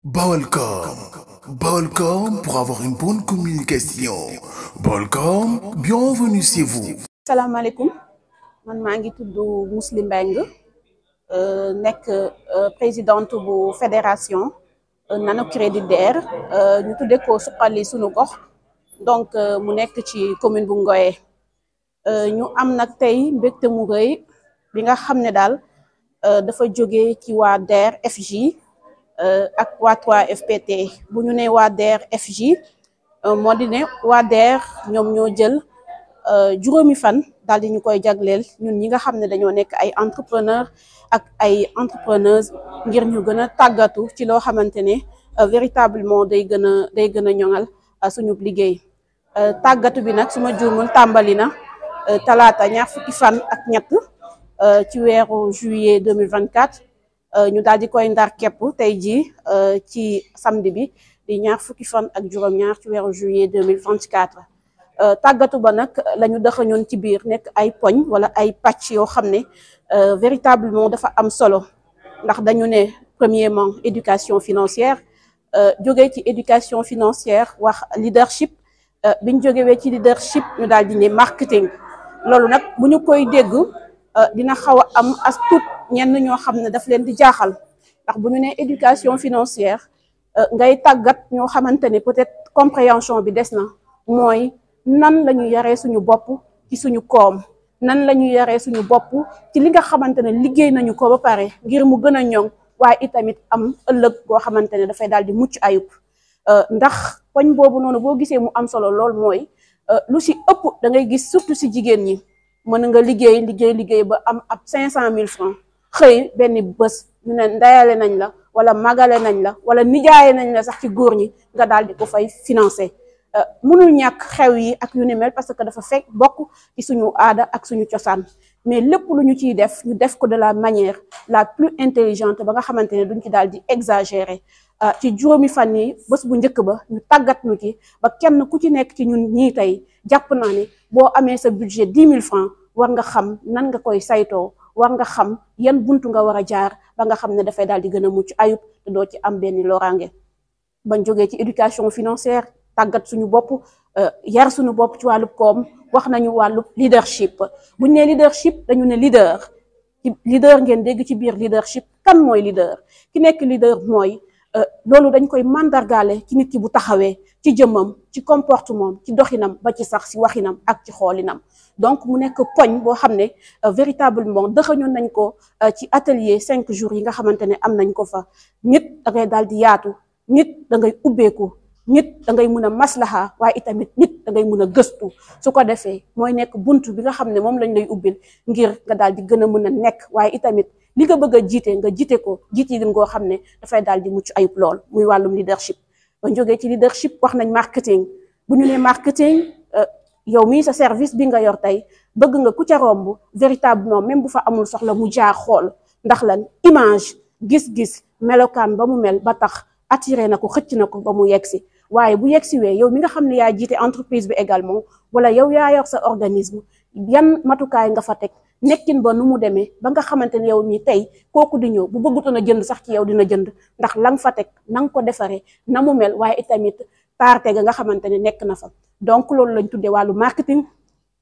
Balcom. Balcom pour avoir une bonne communication. Balcom, bienvenue chez vous. salaamaaleykum man maa ngi tudd Mously Mbengue nekk présidente bu fédération Nano Crédit DER ñu tuddee ko suqali sunu gox donc mu nekk ci commune bu Ngoye ñu am nag tey mbégte mu rëy bi nga xam ne daal dafa jóge ci waa DER FJ ak waa 3FPT bu ñu ne waa DER FJ moo di ne waa DER ñoom ñoo jël juróomi fan daal di ñu koy jagleel ñun ñi nga xam ne dañoo nekk ay entrepreneur ak ay entrepreneuse ngir ñu gën a tàggatu ci loo xamante ne véritablement day gën a ñoŋal suñu liggéey tàggatu bi nag su ma juumul tàmbali na talaata ñaar fukki fan ak ñett ci weeru juillet 2024 ñu daal di koy ndar képp tey jii ci samedi bi di ñaar fukki fan ak juróom-ñaar ci weeru juillet 2024 tàggatu ba nag la ñu dëxañoon ci biir nekk ay poñ wala ay pàcc yoo xam ne véritablement dafa am solo ndax dañu ne premièrement éducation financière jógee ci éducation financière wax leadership biñ jógewee ci leadership ñu daal di ne marketing loolu nag bu ñu koy dégg dina xaw a am as tuut ñenn ñoo xam ne daf leen di jaaxal ndax bu ñu ne éducation financière ngay tàggat ñoo xamante ne peut-être compréhension bi des na mooy nan la ñu yaree suñu bopp ci suñu koom nan la ñu yaree suñu bopp ci li nga xamante ne liggéey nañu ko ba pare ngir mu gën a ñoŋ waaye itamit am ëllëg goo xamante ne dafay daal di mucc ayub ndax poñ boobu noonu boo gisee mu am solo lool mooy lu si ëpp da ngay gis surtout si jigéen ñi mën nga liggéey ba am ab 500 000 francs xëy benn bés ñu ne ndayale nañ la wala magale nañ la wala nijaaye nañ la sax ci góor ñi nga daal di ko fay financer. mënul ñàkk xew yi ak yu ni mel parce que dafa fekk bokk ci suñu aada ak suñu cosaan mais lépp lu ñu ciy def ñu def ko de la manière la plus intelligente ba nga xamante ne duñ ci daal di exagérer ci juróomi fan yi bés bu njëkk ba ñu tàggat ñu ci ba kenn ku ci nekk ci ñun ñii tey jàpp naa ne boo amee sa budget 10 000 francs war nga xam nan nga koy saytoo war nga xam yan buntu nga war a jaar ba nga xam ne dafay daal di gën a mucc ayub te doo ci am benn loraange bañ jógee ci éducation financière tàggat suñu bopp yar suñu bopp ci wàllu koom wax nañu wàllu leadership buñ ne leadership dañu ne leader ngeen dégg ci biir leadership kan mooy leader ki nekk leader mooy loolu dañ koy mandargaale ci nit ki bu taxawee ci jëmmam ci comportement ci doxinam ba ci sax ci waxinam ak ci xoolinam donc mu nekk poñ boo xam ne véritablement dëxañoon nañ ko ci atelier 5 jours yi nga xamante ne am nañ ko fa nit da ngay daal di yaatu nit da ngay ubbeeku nit da ngay mun a maslaha waaye itamit nit da ngay mun a gëstu su ko defee mooy nekk buntu bi nga xam ne moom lañ lay ubbil ngir nga daal di gën a mën a nekk waaye itamit li nga bëgg a jiite nga jiite ko jiite yi goo xam ne dafay daal di mucc ayib lool muy wàllum leadership. ba jógee ci leadership wax nañ marketing bu ñu nee marketing yow mii sa service bi nga yor tey bëgg nga ku ca romb véritablement même bu fa amul soxla mu jaar xool ndax lan image gis-gis melokaan ba mu mel ba tax attiré na ko xëcc na ko ba mu yegsi waaye bu yegsiwee yow mi nga xam ne yaa jiite entreprise bi également wala yow yaa yor sa organisme yan matukaay nga fa teg nekkin ba nu mu demee ba nga xamante ne yow mi tey kooku di ñëw bu bëggutoon a jënd sax ci yow dina jënd ndax la nga fa teg na nga ko defaree na mu mel waaye itamit taarte ga nga xamante ne nekk na fa donc loolu lañ tuddee wàllu marketing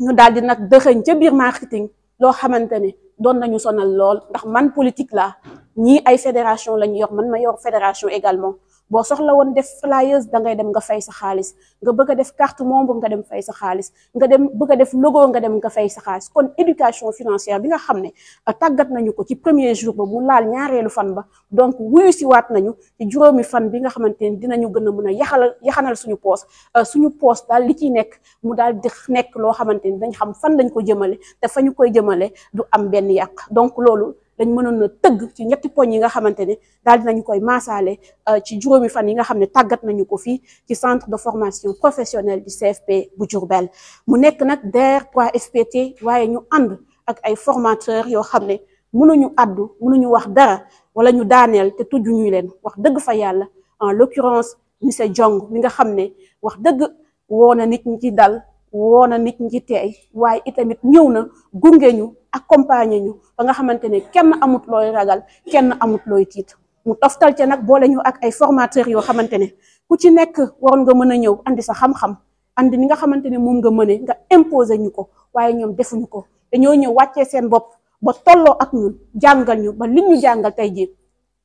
ñu daal di nag dëxëñ ca biir marketing loo xamante ne doon nañu sonal lool ndax man politique laa ñii ay fédération lañu yor man ma yor fédération également boo soxla woon def flyers da ngay dem nga fay sa xaalis nga bëgg a def carte membre nga dem fay sa xaalis nga dem bëgg a def logo nga dem nga fay sa xaalis kon éducation financière bi nga xam ne tàggat nañu ko ci premier jour ba mu laal ñaareelu fan ba donc wuyu si waat nañu ci juróomi fan bi nga xamante ne dinañu gën a mën a yaxanal suñu poos daal li ciy nekk mu daal di nekk loo xamante ni dañ xam fan lañ ko jëmale te fa ñu koy jëmale du am benn yàq donc loolu dañ mënoon a tëgg ci ñetti poñ yi nga xamante ne daal dinañu koy maasaale ci juróomi fan yi nga xam ne tàggat nañu ko fii ci centre de formation professionnelle du CFP bu Diourbel mu nekk nag DER 3FPT waaye ñu ànd ak ay formateurs yoo xam ne mënuñu addu mënuñu wax dara wala ñu daaneel te tudd ñu leen wax dëgg fa yàlla en l'occurrence monsieur Diong mi nga xam ne wax dëgg woo na nit ñi ci dal woo na nit ñi ci teey waaye itamit ñëw na gunge ñu accompagner ñu ba nga xamante ne kenn amut looy ragal kenn amut looy tiit mu toftal ca nag boole ñu ak ay formateurs yoo xamante ne ku ci nekk waroon nga mën a ñëw andi sa xam-xam andi ni nga xamante ne moom nga mëne nga imposer ñu ko waaye ñoom defuñu ko dañoo ñëw wàccee seen bopp ba tolloo ak ñun jàngal ñu ba li ñu jàngal tey jii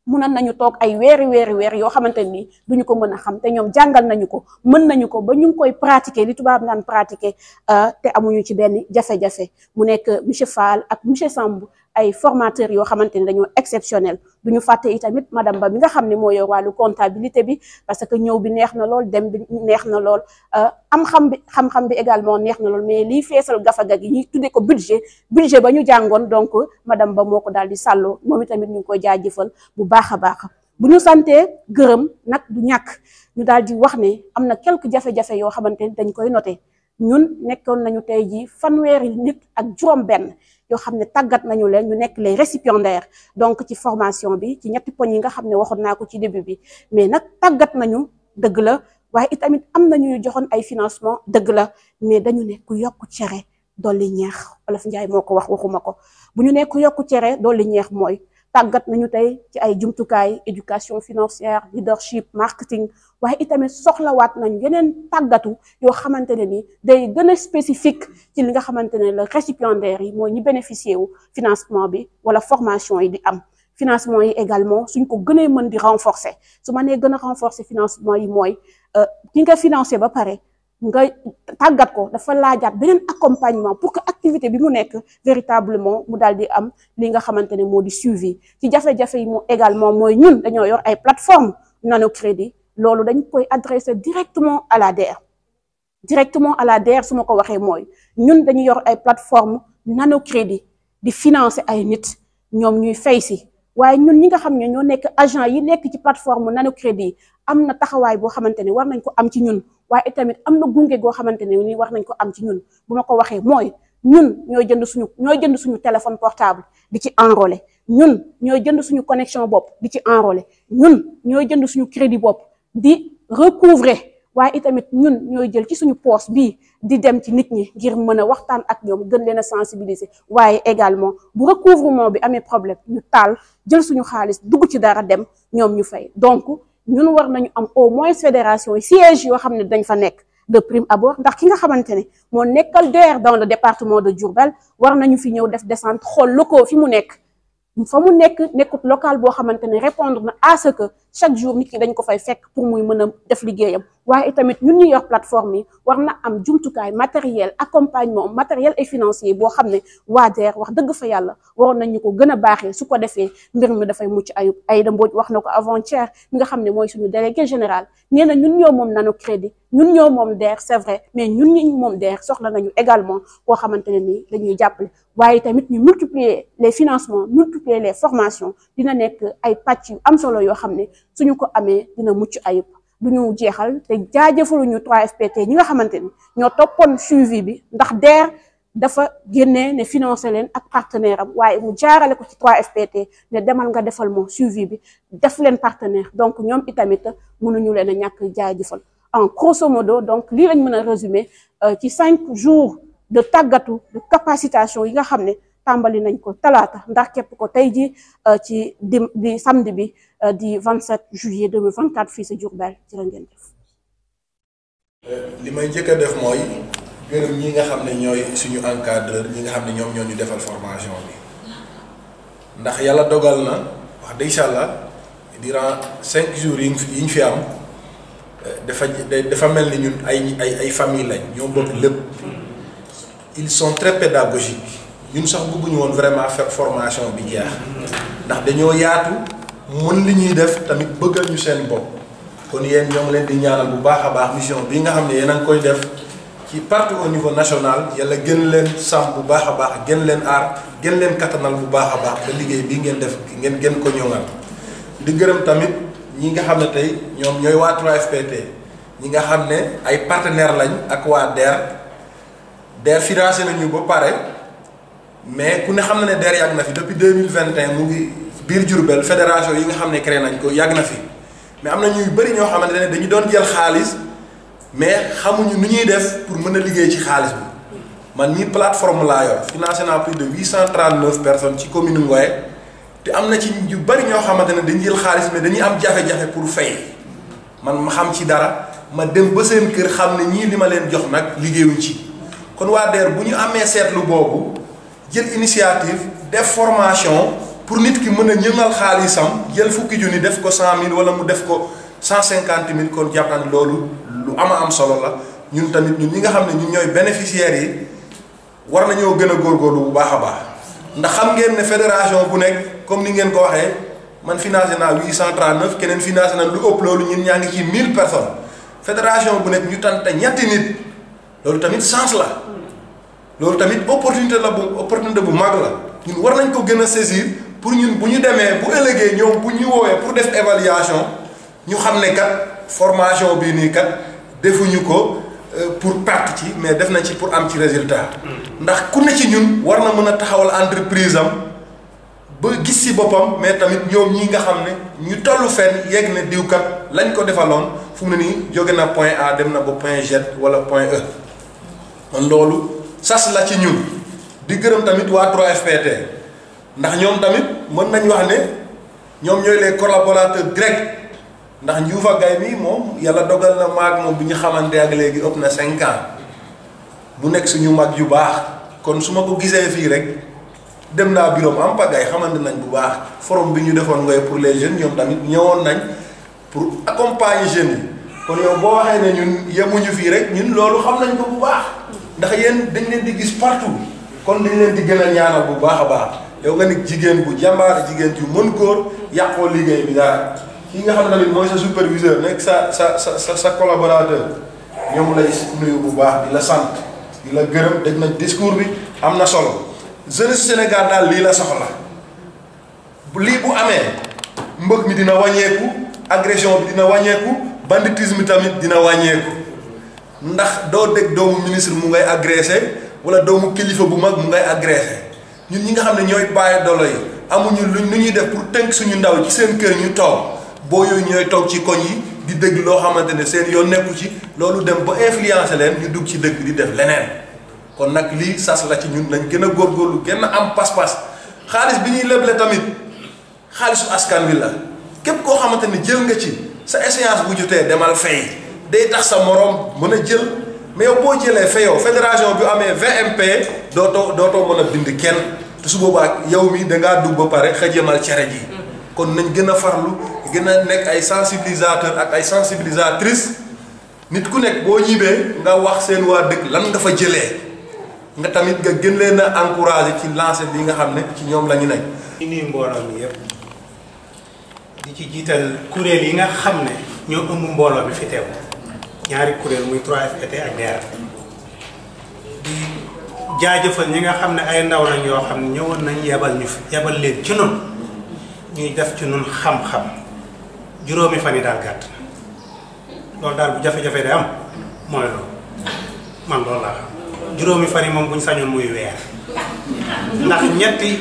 mënoon nañu toog ay weer yoo xamante ni duñu ko mën a xam te ñoom jàngal nañu ko mën nañu ko ba ñu ngi koy pratiquer li tubaab naan pratiquer te amuñu ci benn jafe-jafe mu nekk monsieur Fall ak monsieur Samb ay formateurs yoo xamante ni dañoo exceptionnel duñu fàtte itamit madame Ba bi nga xam ne moo yor wàllu comptabilité bi parce que ñëw bi neex na lool dem bi neex na lool xam-xam bi également neex na lool mais lii feesal gafaga gi ñuy tuddee ko budget ba ñu jàngoon donc madame Ba moo ko daal di sàlloo moom itamit ñu ngi koy jaajëfal bu baax a baax bu ñu santee gërëm nag du ñàkk ñu daal di wax ne am na quelques jafe-jafe yoo xamante ni dañ koy noté ñun nekkoon nañu tey jii fanweeri nit ak juróom-benn yoo xam ne tàggat nañu leen ñu nekk les récipiendaires donc ci formation bi ci ñetti poñ yi nga xam ne waxoon naa ko ci début bi mais nag tàggat nañu dëgg la waaye itamit am nañu ñu joxoon ay financement dëgg la mais dañu ne ku yokku cere dolli ñeex Olof Njaay moo ko wax waxuma ko bu ñu ne ku yokku cere dolli ñeex mooy tàggat nañu tey ci ay jumtukaay éducation financière leadership marketing waaye itamit soxlawaat nañu yeneen tàggatu yoo xamante ne ni day gën a spécifique ci li nga xamante ne la récipiendaires yi mooy ñi bénéficier wu financement bi wala formation yi di am financement yi également suñ ko gënee mën di renforcer su ma nee gën a renforcer financement yi mooy ki nga financé ba pare nga tàggat ko dafa laajaat beneen accompagnement pour que activité bi mu nekk véritablement mu daal di am li nga xamante ne moo di suivi ci jafe-jafe yi mu également mooy ñun dañoo yor ay plateforme nano crédit loolu dañ koy adressé directement à la DER su ma ko waxee mooy ñun dañu yor ay plateforme nano crédit di financer ay nit ñoom ñuy fay si waaye ñun ñi nga xam ne ñoo nekk agent yi nekk ci plateforme nano crédit am na taxawaay boo xamante ne war nañ ko am ci ñun waaye tamit am na gunge goo xamante ne ni war nañ ko am ci ñun bu ma ko waxee mooy ñun ñooy jënd suñu téléphone portable di ci enrôler ñun ñooy jënd suñu connexion bopp di ci enrôler ñun ñooy jënd suñu crédit bopp di recouvrer waaye itamit ñun ñooy jël ci suñu poche bii di dem ci nit ñi ngir mën a waxtaan ak ñoom gën leen a sensibiliser waaye également bu recouvrement bi amee problème ñu taal jël suñu xaalis dugg ci dara dem ñoom ñu fay donc ñun war nañu am au moins fédération yi siège yoo xam ne dañ fa nekk de prime abord ndax ki nga xamante ne moo nekkal DER dans le département de Diourbel war nañu fi ñëw def descente xool locaux fi mu nekk fa mu nekkut local boo xamante ne répondre na à ce que chaque jour nit ki dañ ko fay fekk pour muy mën a def liggéeyam waaye tamit ñun ñu yor plateforme yi war na am jumtukaay matériel accompagnement matériel et financier boo xam ne waa DER wax dëgg fa yàlla waroon nañ ñu ko gën a baaxee su ko defee mbir mi dafay mucc ayub Aïda Mbodj wax na ko avant-hier mi nga xam ne mooy suñu délégué général nee na ñun ñoo moom nano crédit ñun ñoo moom DER c'est vrai mais ñun ñi moom DER soxla nañu également koo xamante ne nii dañuy jàppale waaye tamit ñu multiplier les financements multiplier les formations dina nekk ay pàcc yu am solo yoo xam ne suñu ko amee dina mucc ayib du ñu jeexal te jaajëfaluñu 3FPT ñi nga xamante ni ñoo toppoon suivi bi ndax DER dafa génnee ne financé leen ak partenaire am waaye mu jaarale ko ci 3FPT ne demal nga defal moom suivi bi def leen partenaire donc ñoom itamit mënuñu leen a ñàkk jaajëfal en grosso modo donc lii lañ mën a résumer ci 5 jours de tàggatu de capacitation yi nga xam ne tàmbali nañ ko talaata ndax képp ko tey ji ci di samedi bi di 27 juillet 2024 fii sa Diourbel jërë ngeen def. li may njëkk a def mooy gërëm ñi nga xam ne ñooy suñu encadreur ñi nga xam ne ñoom ñoo ñu defal formation bi ndax yàlla dogal na wax dëgg yàlla durant 5 jours yi ñu fi am dafa mel ni ñun ay famille lañ ñoo bokk lépp ils sont très pédagogiques ñun sax bëgguñu woon vraiment faire formation bi jeex ndax dañoo yaatu mën li ñuy def tamit bëggal ñu seen bopp kon yéen ñoo ngi leen di ñaanal bu baax a baax mission bi nga xam ne yéen a ngi koy def ci partout au niveau national yàlla gën leen sàmm bu baax a baax gën leen aar gën leen kattanal bu baax a baax ba liggéey bii ngeen def ngeen gën ko ñoŋal di gërëm tamit ñi nga xam ne tey ñoom ñooy waa 3FPT ñi nga xam ne ay partenaires lañ ak waa DER financé nañu ba pare mais ku ne xam na ne DER yàgg na fi depuis 2021 mu ngi biir Diourbel fédération yi nga xam ne créé nañ ko yàgg na fi mais am na ñuy bëri ñoo xamante ne dañu doon jël xaalis mais xamuñu nu ñuy def pour mën a liggéey ci xaalis bi man mii plateforme laa yor financé naa plus de 839 personnes ci commune Ngoye te am na ci yu bari ñoo xamante ne dañuy jël xaalis mais dañuy am jafe-jafe pour fay man ma xam ci dara ma dem ba seen kër xam ne ñii li ma leen jox nag liggéeyuñ ci kon waa DER bu ñu amee seetlu boobu jël initiative def formation pour nit ki mën a ñëngal xaalisam jël fukki junni def ko 100 000 wala mu def ko 150 000 kon jàpp naa ne loolu lu am solo la ñun tamit ñun ñi nga xam ne ñun ñooy bénéficiaires yi war nañoo gën a góorgóorlu bu baax a baax ndax xam ngeen ne fédération bu nekk comme ni ngeen ko waxee man financé naa 839 keneen financé na lu ëpp loolu ñun ñaa ngi ci 1000 personnes fédération bu nekk ñu tante ñetti nit loolu tamit chance la loolu tamit opportunité bu mag la ñun war nañ ko gën a saisir pour ñun bu ñu demee bu ëllëgee ñoom bu ñu woowee pour def évaluation ñu xam ne kat formation bii nii kat defuñu ko pour perte ci mais def nañ ci pour am ci résultat ndax ku ne ci ñun war na mën a taxawal entreprise am ba gis ci boppam mais tamit ñoom ñi nga xam ne ñu tollu fenn yegg ne diw kat lañ ko defaloon fu mu ne nii jóge na point A dem na ba point Z wala point E kon loolu sas la ci ñun di gërëm tamit waa 3FPT ndax ñoom tamit mën nañ wax ne ñoom ñooy les collaborateurs directs ndax Ndioufa Gaye mi moom yàlla dogal na maag moom bi ñu xamante ak léegi ëpp na 5 ans mu nekk suñu mag yu baax kon su ma ko gisee fii rek dem naa bureau am pagay xamante nañ bu baax forum bi ñu defoon ngoy pour les jeunes ñoom tamit ñëwoon nañ pour accompagner jeunes yi kon yow boo waxee ne ñun yemuñu fii rek ñun loolu xam nañ ko bu baax ndax yéen dañ leen di gis partout kon dañ leen di gën a ñaanal bu baax a baax yow nga nekk jigéen bu jàmbaar jigéen ju mën góor yàqoo liggéey bi dara ki nga xam ne tamit mooy sa superviseur nekk sa collaborateur ñoom lay nuyu bu baax di la sant di la gërëm dégg nañ discours bi am na solo jeunesse Sénégal daal lii la soxla lii bu amee mbëg mi dina wàññeeku agression bi dina wàññeeku banditisme tamit dina wàññeeku ndax doo dégg doomu ministre mu ngay agressé wala doomu kilifa bu mag mu ngay agressé ñun ñi nga xam ne ñooy bàyyi dolo yi amuñu lu ñuy def pour tënk suñu ndaw ci seen kër ñu toog boo yooyu ñooy toog ci koñ yi di dégg loo xamante ne seen yoon nekku ci loolu dem ba influencer leen ñu dugg ci dëkk di def leneen kon nag lii sas la ci ñun nañ gën a góorgóorlu gën a am pas-pas xaalis bi ñuy leble tamit xaalisu askan wi la képp koo xamante ne jël nga ci sa échéance bu jotee demal fay day tax sa morom mën a jël mais yow boo jëlee fayoo fédération bi amee VMP dootoo mën a bind kenn te su boobaa yow mi dangaa dugg ba pare xëjëmal cere ji kon nañ gën a farlu gën a nekk ay sensibilisateur ak ay sensibilisatrice nit ku nekk boo ñibbee nga wax seen waa dëkk lan nga fa jëlee nga tamit nga gën leen a encouragé ci lancé bi nga xam ne ci ñoom la ñu nekk. di nuyu mbooloo mi yëpp di ci jiital kuréel yi nga xam ne ñoo ëmb mbooloo mi fi teew ñaari kuréel muy 3FPT ak DER di jaajëfal ñi nga xam ne ay ndaw lañ yoo xam ne ñëwoon nañ yebal leen ci noonu ñuy def ci noonu xam-xam juróomi fan yi daal gàtt na loolu daal bu jafe-jafe day am mooy loolu man loolu laa xam juróomi fan yi moom bu ñu sañoon muy weer ndax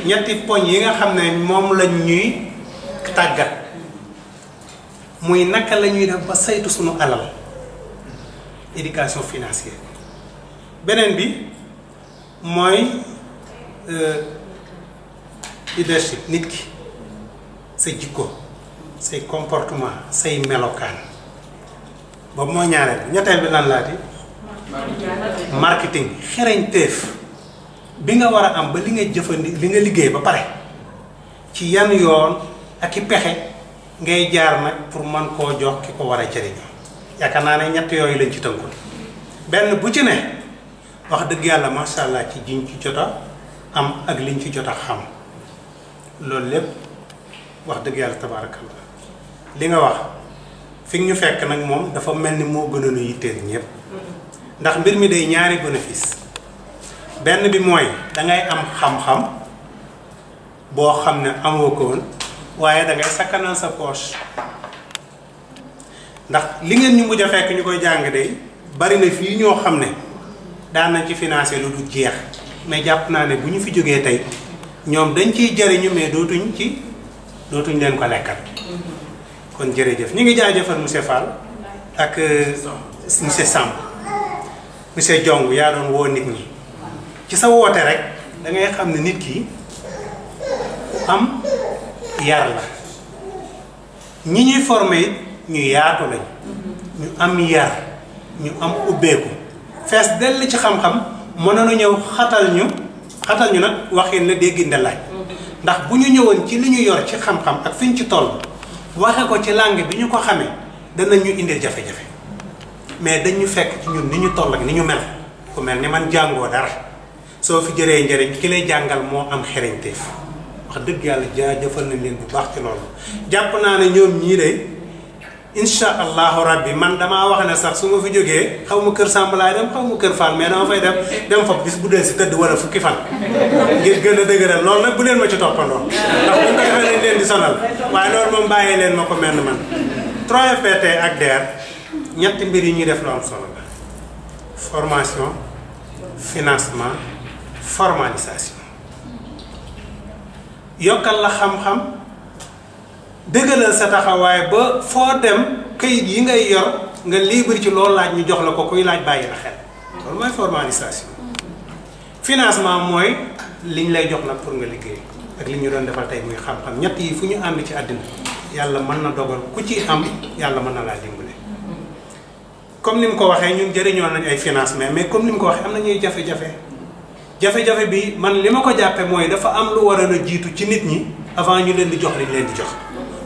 ñetti poñ yi nga xam ne moom lañ ñuy tàggat muy naka la ñuy def ba saytu suñu alal éducation financière beneen bi mooy leadership nit ki sa jikko say comportement say melokaan boobu mooy ñaareel bi ñetteel bi lan laati marketing xereñteef bi nga war a am ba li nga li nga liggéey ba pare ci yan yoon ak i pexe ngay jaar nag pour man koo jox ki ko war a jëriñoo yaakaar naa ne ñett yooyu lañ ci tënkul benn bu ci ne wax dëgg yàlla macha allah ci jiñ ci jot a am ak liñ ci jot a xam loolu lépp wax dëgg yàlla tabaarakallah li nga wax fi ñu fekk nag moom dafa mel ni moo gënoon a yitteel ñëpp ndax mbir mi day ñaari bénéfice benn bi mooy dangay am xam-xam boo xam ne amoo ko woon waaye dangay sakkanal sa poche ndax li ngeen ñu mujj a fekk ñu koy jàng de bari na fii ñoo xam ne daan nañ ci financé lu du jeex mais jàpp naa ne bu ñu fi jógee tey ñoom dañ ciy jëriñu mais dootuñ leen ko lekkal kon jërëjëf ñu ngi jaajëfal monsieur Fall ak monsieur Samb monsieur Diong yaa doon woo nit ñi ci sa woote rek da ngay xam ne nit ki am yar la ñi ñuy formé it ñu yaatu lañ ñu am yar ñu am ubbeeku fees dell ci xam-xam mënoon a ñëw xatal ñu nag waxin la dégg ndelaay ndax bu ñu ñëwoon ci li ñu yor ci xam-xam ak fi ñu ci toll waxe ko ci langue bi ñu ko xamee danañ ñu indil jafe-jafe mais dañ ñu fekk ci ñun ni ñu toll ak ni ñu mel ku mel ni man jàngoo dara soo fi jëree njëriñ ki lay jàngal moo am xereñteef wax dëgg yàlla jaajëfal nañ leen bu baax ci loolu jàpp naa ne ñoom ñii de incha allahu rabbi man damaa wax ne sax su ma fi jógee xaw ma kër Samba laay dem xaw ma kër Fall mais dama fay dem fa bis bu dee si tëdd wala fukki fan ngir gën a dëgëral loolu nag bu leen ma ci toppandoo ndax bu ñu ko defee nañ leen di sonal waaye loolu moom bàyyee leen ma ko mel ne man 3FPT ak DER ñetti mbir yi ñuy def lu am solo la formation financement formalisation yokkal la xam-xam dëggalal sa taxawaay ba foo dem kayit yi ngay yor nga libre ci loolu laaj ñu jox la ko kuy laaj bàyyi la xel loolu mooy formalisation financement mooy liñ lay jox nag pour nga liggéey ak li ñu doon defal tey muy xam-xam ñett yi fu ñu ànd ci àddina yàlla mën na dogal ku ci am yàlla mën na laa dimbale comme ni mu ko waxee ñun jëriñoo nañ ay financement mais comme ni mu ko waxee am na ñuy jafe-jafe bi man li ma ko jàppe mooy dafa am lu waroon a jiitu ci nit ñi avant ñu leen di jox liñ leen di jox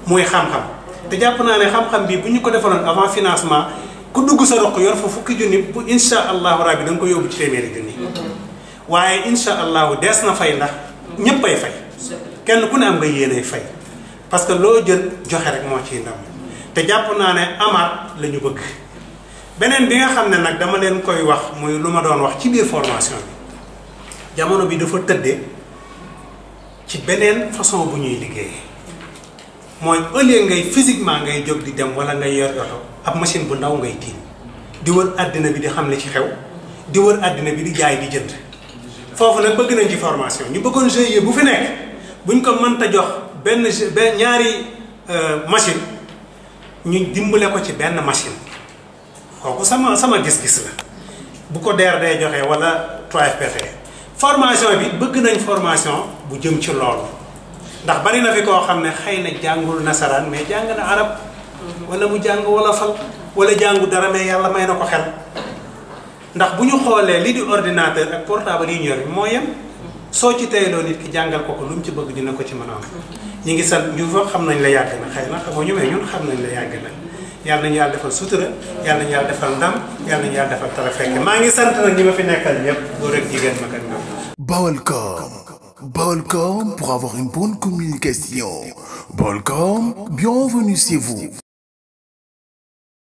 muy xam-xam te jàpp naa ne xam-xam bi bu ñu ko defaloon avant financement ku dugg sa roq yor fa fukki junni bu insha allahu rabbi da nga ko yóbbu ci téeméeri junni waaye insha allahu dees na fay ndax ñëpp ay fay kenn ku ne am nga yéenay fay parce que loo jël joxe rek moo ciy ndam te jàpp naa ne amaat la ñu bëgg beneen bi nga xam ne nag dama leen koy wax muy lu ma doon wax ci biir formation bi jamono bi dafa tëddee ci beneen façon bu ñuy liggéeyee mooy au lieu ngay physiquement ngay jóg di dem wala ngay yor oto ab machine bu ndaw ngay tiim di wër àddina bi di xam li ci xew di wër àddina bi di jaay di jënd foofu nag bëgg nañ ci formation ñu bëggoon GIE bu fi nekk buñ ko mënta jox benn ñaari machine ñu dimbale ko ci benn machine kooku sama gis-gis la bu ko DER day joxe wala 3FPT formation bi bëgg nañ formation bu jëm ci loolu ndax bari na fi koo xam ne xëy na jàngul nasaraan mais jàng na arab wala mu jàng wolofal wala jàngu dara mais yàlla may na ko xel ndax bu ñu xoolee li di ordinateur ak portable yi ñu yor moo yem soo ci teyloo nit ki jàngal ko lu mu ci bëgg dina ko ci mën a am ñi ngi sant ñu fa xam nañ la yàgg na xëy na xamuñu mais ñun xam nañ la yàgg na yàlla nañu yàlla defal sutura yàlla nañu yàlla defal ndam yàlla nañu yàlla defal tara fekk maa ngi sant nag ñi ma fi nekkal ñëpp góor ak jigéen mag ak ndaw. Baolcom pour avoir une bonne communication. Baolcom, bienvenue chez vous.